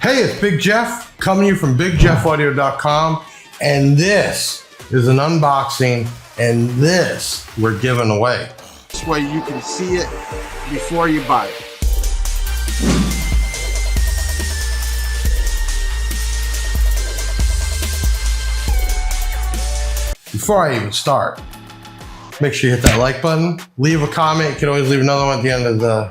Hey, it's Big Jeff coming to you from BigJeffAudio.com, and this is an unboxing, and this we're giving away. This way you can see it before you buy it. Before I even start, make sure you hit that like button, leave a comment. You can always leave another one at the end of the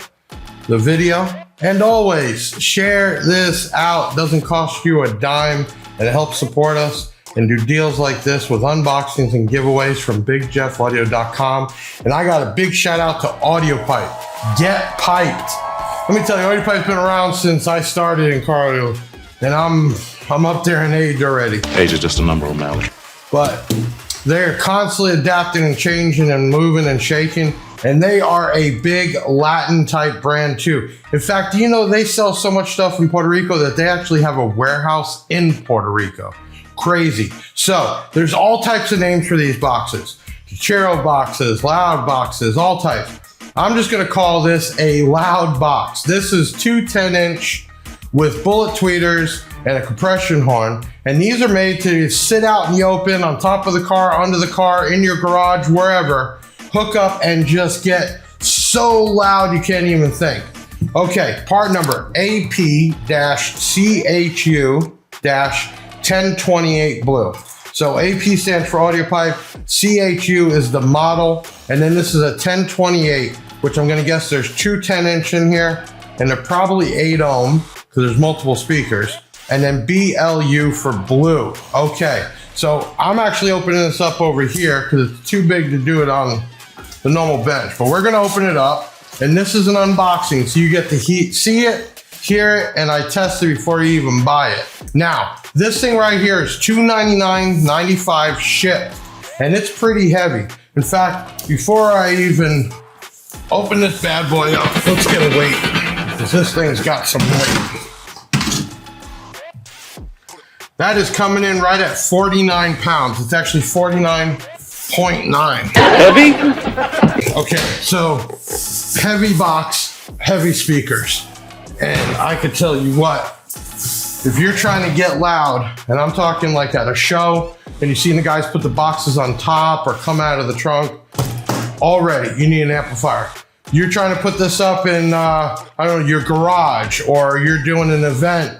video. And always share this out. It doesn't cost you a dime, and it helps support us and do deals like this with unboxings and giveaways from BigJeffAudio.com. And I got a big shout out to Audiopipe. Get piped. Let me tell you, Audiopipe's been around since I started in car audio, and I'm up there in age already. Age is just a number, O'Malley. But they're constantly adapting and changing and moving and shaking. And they are a big Latin type brand too. In fact, do you know they sell so much stuff in Puerto Rico that they actually have a warehouse in Puerto Rico? Crazy. So there's all types of names for these boxes. Chero boxes, loud boxes, all types. I'm just gonna call this a loud box. This is two 10-inch with bullet tweeters and a compression horn. And these are made to sit out in the open, on top of the car, under the car, in your garage, wherever. Hook up and just get so loud you can't even think. Okay, part number AP-CHU-1028BLU. So AP stands for Audiopipe, CHU is the model, and then this is a 1028, which I'm gonna guess there's two 10-inch in here, and they're probably 8 ohm, because there's multiple speakers, and then BLU for blue. Okay, so I'm actually opening this up over here because it's too big to do it on the normal bench, but we're gonna open it up, and this is an unboxing, so you get to see it, hear it, and I test it before you even buy it. Now, this thing right here is $299.95 shipped, and it's pretty heavy. In fact, before I even open this bad boy up, let's get a weight, because this thing's got some weight. That is coming in right at 49 pounds. It's actually 49.9. Heavy? Okay, so heavy box, heavy speakers. And I could tell you what, if you're trying to get loud, and I'm talking like at a show, and you've seen the guys put the boxes on top or come out of the trunk, already you need an amplifier. You're trying to put this up in, I don't know, your garage, or you're doing an event,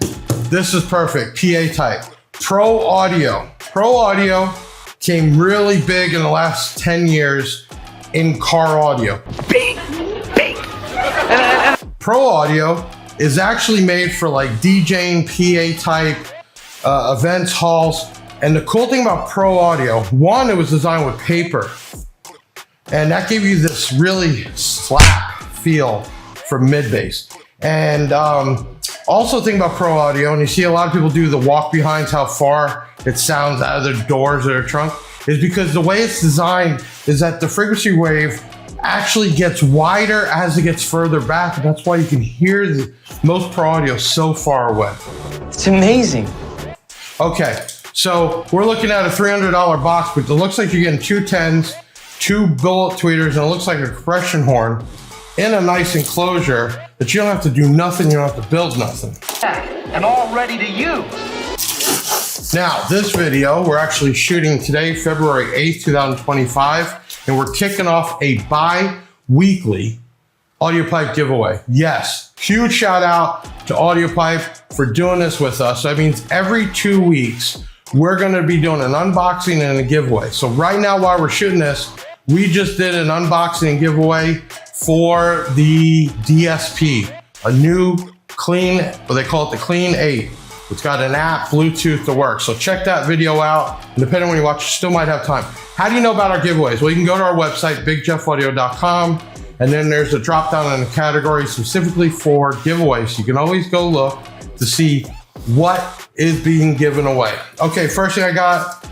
this is perfect, PA type. Pro Audio came really big in the last 10 years in car audio. Pro Audio is actually made for like DJing, PA type events, halls. And the cool thing about Pro Audio, one, it was designed with paper, and that gave you this really slap feel for mid bass. And also think about Pro Audio, and you see a lot of people do the walk behinds, how far it sounds out of their doors or their trunk, is because the way it's designed is that the frequency wave actually gets wider as it gets further back, and that's why you can hear most Pro Audio so far away. It's amazing. Okay, so we're looking at a $300 box, but it looks like you're getting two 10s, two bullet tweeters, and it looks like a compression horn in a nice enclosure that you don't have to do nothing, you don't have to build nothing. And all ready to use. Now, this video, we're actually shooting today, February 8th, 2025, and we're kicking off a bi-weekly Audiopipe giveaway. Yes, huge shout out to Audiopipe for doing this with us. So that means every 2 weeks, we're gonna be doing an unboxing and a giveaway. So right now, while we're shooting this, we just did an unboxing and giveaway for the DSP, a new clean, what they call it, the Clean 8. It's got an app, Bluetooth to work. So check that video out. And depending on when you watch, you still might have time. How do you know about our giveaways? Well, you can go to our website, BigJeffAudio.com, and then there's a drop down in the category specifically for giveaways. You can always go look to see what is being given away. Okay, first thing I got,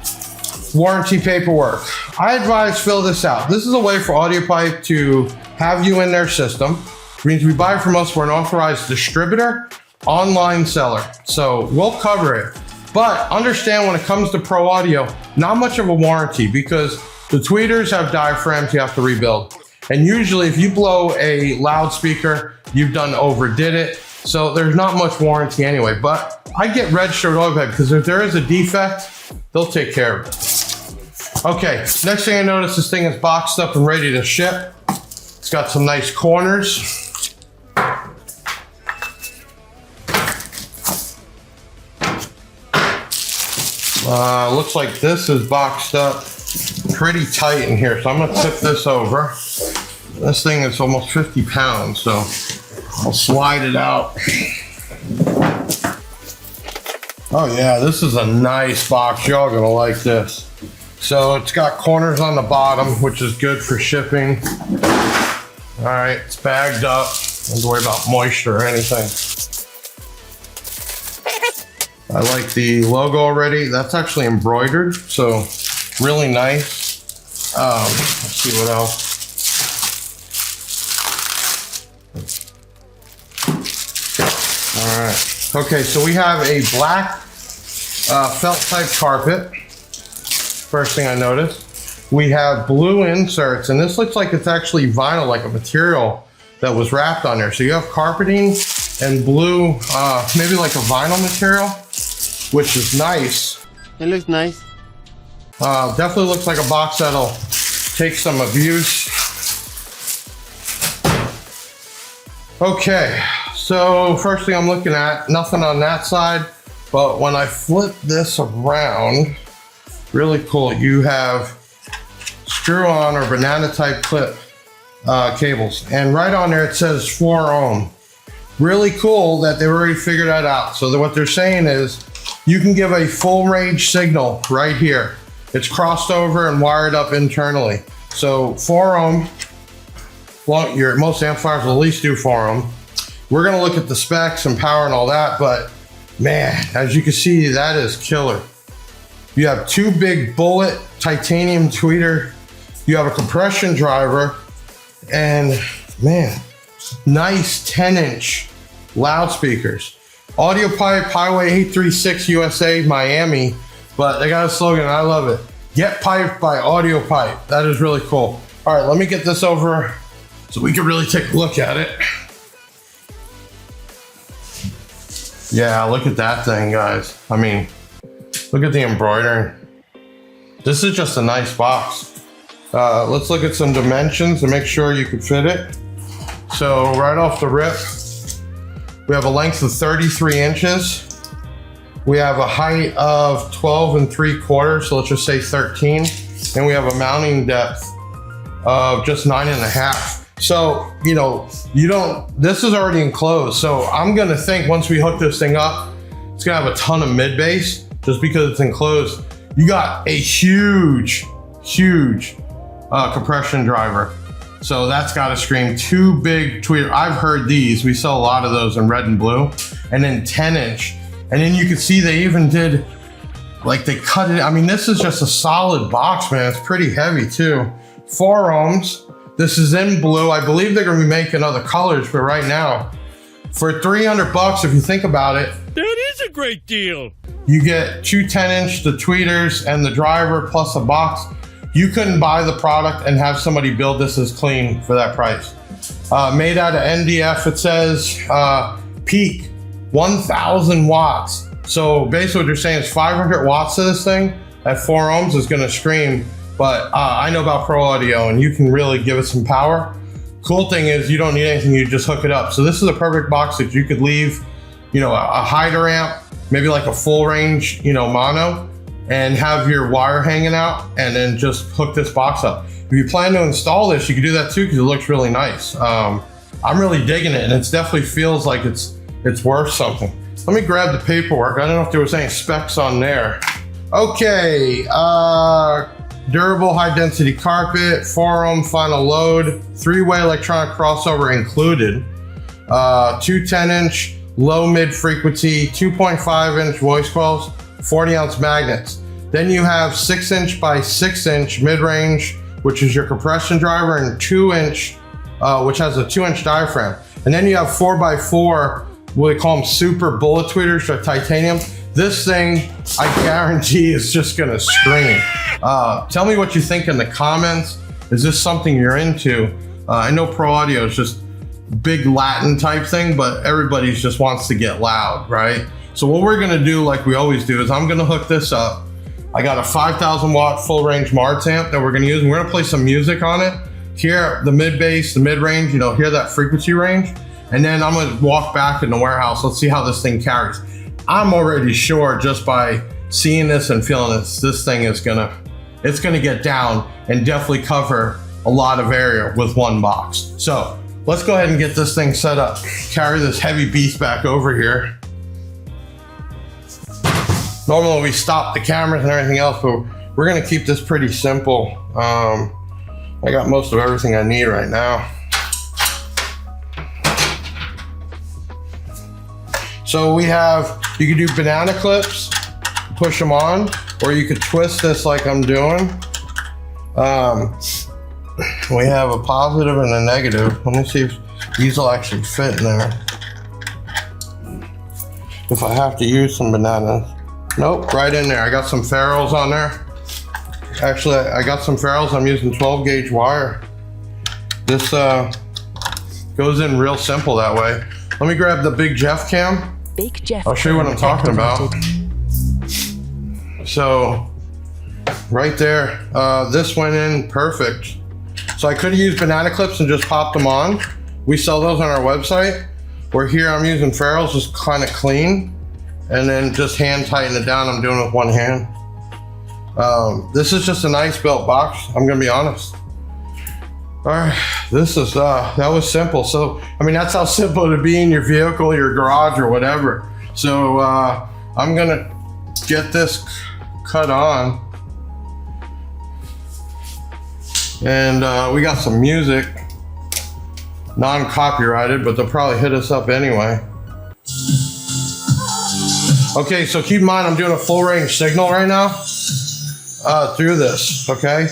warranty paperwork. I advise fill this out. This is a way for Audiopipe to have you in their system. It means we buy from us, we're an authorized distributor, online seller. So we'll cover it. But understand when it comes to Pro Audio, not much of a warranty because the tweeters have diaphragms you have to rebuild. And usually if you blow a loudspeaker, you've done overdid it. So there's not much warranty anyway, but I get registered Audiopipe because if there is a defect, they'll take care of it. Okay, next thing I noticed, this thing is boxed up and ready to ship. It's got some nice corners. Looks like this is boxed up pretty tight in here, so I'm gonna tip this over. This thing is almost 50 pounds, so I'll slide it out. Oh yeah, this is a nice box. Y'all gonna like this. So it's got corners on the bottom, which is good for shipping. All right, it's bagged up. Don't have to worry about moisture or anything. I like the logo already. That's actually embroidered, so really nice. Let's see what else. All right. Okay, so we have a black felt type carpet. First thing I noticed. We have blue inserts, and this looks like it's actually vinyl, like a material that was wrapped on there. So you have carpeting and blue, maybe like a vinyl material, which is nice. It looks nice. Definitely looks like a box that'll take some abuse. Okay, so first thing I'm looking at, nothing on that side, but when I flip this around, really cool, you have screw-on or banana type clip cables, and right on there it says 4 ohm. Really cool that they already figured that out. So what they're saying is you can give a full range signal right here. It's crossed over and wired up internally. So 4 ohm, well, most amplifiers will at least do 4 ohm. We're gonna look at the specs and power and all that, but man, as you can see, that is killer. You have 2 big bullet titanium tweeter. You have a compression driver, and man, nice 10-inch loudspeakers. Audiopipe Highway 836 USA Miami, but they got a slogan, and I love it. Get piped by Audiopipe. That is really cool. All right, let me get this over so we can really take a look at it. Yeah, look at that thing, guys. I mean, look at the embroidery. This is just a nice box. Let's look at some dimensions to make sure you can fit it. So right off the rip, we have a length of 33 inches. We have a height of 12 3/4, so let's just say 13. And we have a mounting depth of just 9.5. So, this is already enclosed. So I'm gonna think once we hook this thing up, it's gonna have a ton of mid bass just because it's enclosed. You got a huge compression driver. So that's gotta scream. 2 big tweeter. I've heard these. We sell a lot of those in red and blue. And then 10-inch. And then you can see they even did, like they cut it. I mean, this is just a solid box, man. It's pretty heavy too. 4 ohms. This is in blue. I believe they're gonna be making other colors, but right now, for 300 bucks, if you think about it, that is a great deal. You get 2 10-inch, the tweeters and the driver plus a box. You couldn't buy the product and have somebody build this as clean for that price. Made out of NDF, it says peak 1,000 watts. So basically what you're saying is 500 watts of this thing at 4 ohms is gonna scream, but I know about pro audio and you can really give it some power. Cool thing is you don't need anything, you just hook it up. So this is a perfect box that you could leave, a hider amp, maybe like a full range, mono, and have your wire hanging out and then just hook this box up. If you plan to install this, you can do that too because it looks really nice. I'm really digging it and it definitely feels like it's worth something. Let me grab the paperwork. I don't know if there was any specs on there. Okay, durable high density carpet, 4 ohm final load, 3-way electronic crossover included, 2 10-inch low mid frequency, 2.5-inch voice coils, 40-ounce magnets. Then you have 6-inch by 6-inch mid-range, which is your compression driver, and 2-inch, which has a 2-inch diaphragm. And then you have 4x4, what they call them super bullet tweeters, or titanium. This thing, I guarantee, is just gonna scream. Tell me what you think in the comments. Is this something you're into? I know pro audio is just big Latin type thing, but everybody just wants to get loud, right? So what we're gonna do, like we always do, is I'm gonna hook this up. I got a 5,000 watt full range Martz amp that we're gonna use, and we're gonna play some music on it. Hear the mid bass, the mid range, you know, hear that frequency range. And then I'm gonna walk back in the warehouse. Let's see how this thing carries. I'm already sure just by seeing this and feeling this thing is it's gonna get down and definitely cover a lot of area with one box. So let's go ahead and get this thing set up. Carry this heavy beast back over here. Normally we stop the cameras and everything else, but we're gonna keep this pretty simple. I got most of everything I need right now. So we have, you can do banana clips, push them on, or you could twist this like I'm doing. We have a positive and a negative. Let me see if these will actually fit in there. If I have to use some bananas. Nope, right in there. I got some ferrules on there. Actually, I got some ferrules. I'm using 12 gauge wire. This goes in real simple that way. Let me grab the Big Jeff cam. Big Jeff. I'll show you what I'm talking about. So right there, this went in perfect. So I could have used banana clips and just popped them on. We sell those on our website. Where here I'm using ferrules, just kind of clean, and then just hand tighten it down. I'm doing it with one hand. This is just a nice built box, I'm gonna be honest. All right, this is, that was simple. So, I mean, that's how simple it would be in your vehicle, your garage, or whatever. So, I'm gonna get this cut on. And we got some music, non-copyrighted, but they'll probably hit us up anyway. Okay, so keep in mind, I'm doing a full range signal right now through this, okay?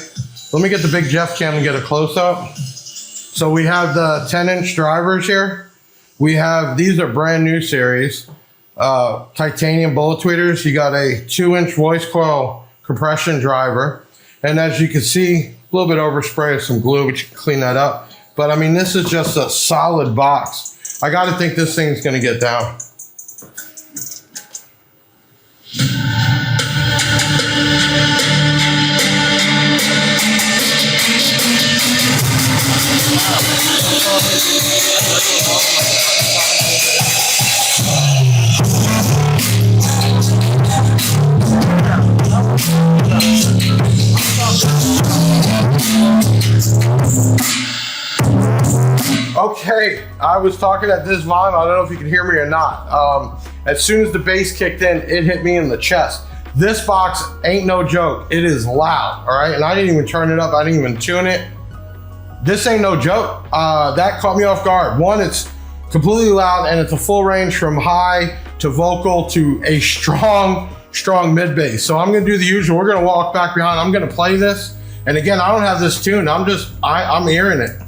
Let me get the Big Jeff cam and get a close up. So we have the 10-inch drivers here. We have, these are brand new series, titanium bullet tweeters. You got a 2-inch voice coil compression driver. And as you can see, a little bit overspray of some glue, but you can clean that up. But I mean, this is just a solid box. I gotta think this thing's gonna get down. Okay, I was talking at this volume. I don't know if you can hear me or not. As soon as the bass kicked in, it hit me in the chest. This box ain't no joke. It is loud, all right? And I didn't even turn it up. I didn't even tune it. This ain't no joke. That caught me off guard. One, it's completely loud, and it's a full range from high to vocal to a strong mid bass. So I'm gonna do the usual. We're gonna walk back behind. I'm gonna play this. And again, I don't have this tuned. I'm hearing it.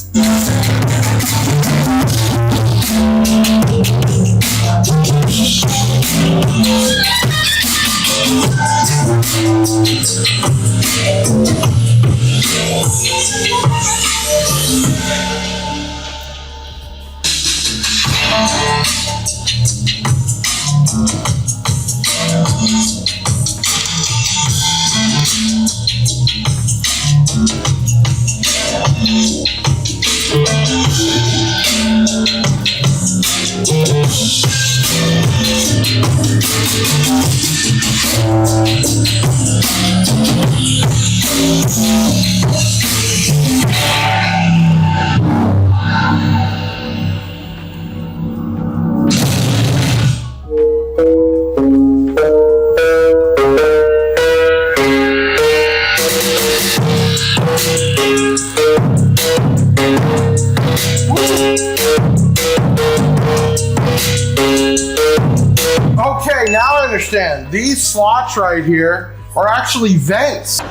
Okay, now I understand. These slots right here are actually vents.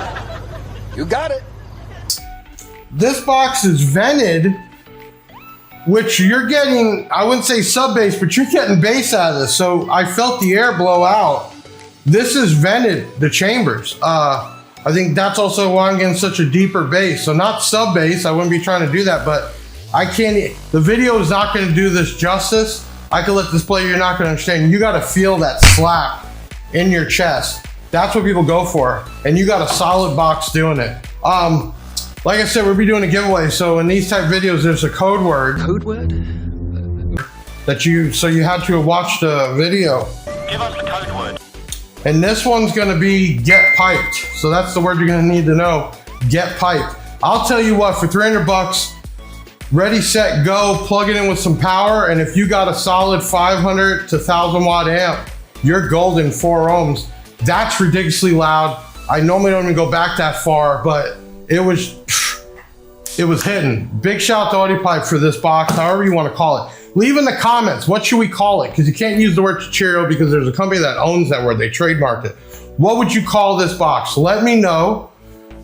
You got it. This box is vented, which you're getting, I wouldn't say sub bass, but you're getting bass out of this. So I felt the air blow out. This is vented, the chambers. I think that's also why I'm getting such a deeper bass. So not sub bass, I wouldn't be trying to do that, but I can't, the video is not gonna do this justice. I could let this play, you're not gonna understand. You gotta feel that slap in your chest. That's what people go for. And you got a solid box doing it. Like I said, we'll be doing a giveaway. So in these type videos, there's a code word. Code word? That you had to watch the video. Give us the code word. And this one's gonna be get piped. So that's the word you're gonna need to know, get piped. I'll tell you what, for 300 bucks, ready, set, go, plug it in with some power. And if you got a solid 500 to 1000 watt amp, you're golden, 4 ohms. That's ridiculously loud. I normally don't even go back that far, but it was hidden. Big shout out to Audiopipe for this box, however you want to call it. Leave in the comments, what should we call it? Because you can't use the word Cheerio because there's a company that owns that word, they trademarked it. What would you call this box? Let me know.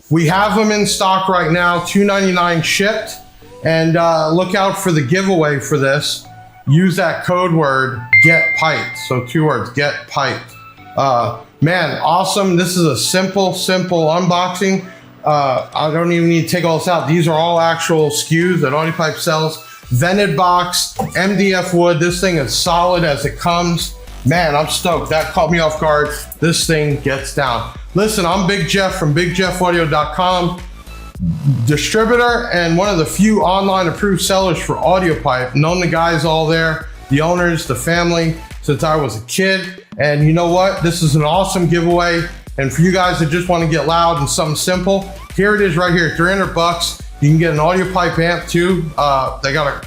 We have them in stock right now, $2.99 shipped. And look out for the giveaway for this. Use that code word, get piped. So 2 words, get piped. Man, awesome. This is a simple unboxing. I don't even need to take all this out. These are all actual SKUs that Audiopipe sells. Vented box, MDF wood. This thing is solid as it comes. Man, I'm stoked. That caught me off guard. This thing gets down. Listen, I'm Big Jeff from BigJeffAudio.com. Distributor and one of the few online approved sellers for Audiopipe. Known the guys all there, the owners, the family, since I was a kid. And you know what? This is an awesome giveaway. And for you guys that just want to get loud and something simple, here it is right here, 300 bucks. You can get an Audiopipe amp too. They got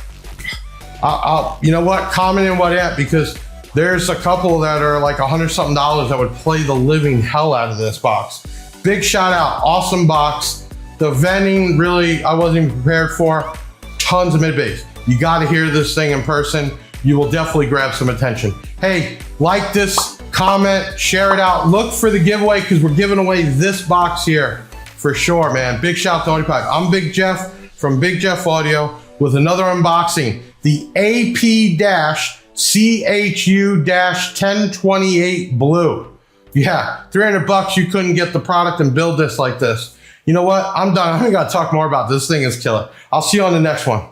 you know what? Comment in what amp, because there's a couple that are like $100 something that would play the living hell out of this box. Big shout out, awesome box. The venting, really, I wasn't even prepared for. Tons of mid bass. You got to hear this thing in person. You will definitely grab some attention. Hey, like this, comment, share it out. Look for the giveaway because we're giving away this box here for sure, man. Big shout out to Audiopipe. I'm Big Jeff from Big Jeff Audio with another unboxing. The AP-CHU-1028BLU. Yeah, 300 bucks, you couldn't get the product and build this like this. You know what? I'm done. I ain't got to talk more about this. Thing is killer. I'll see you on the next one.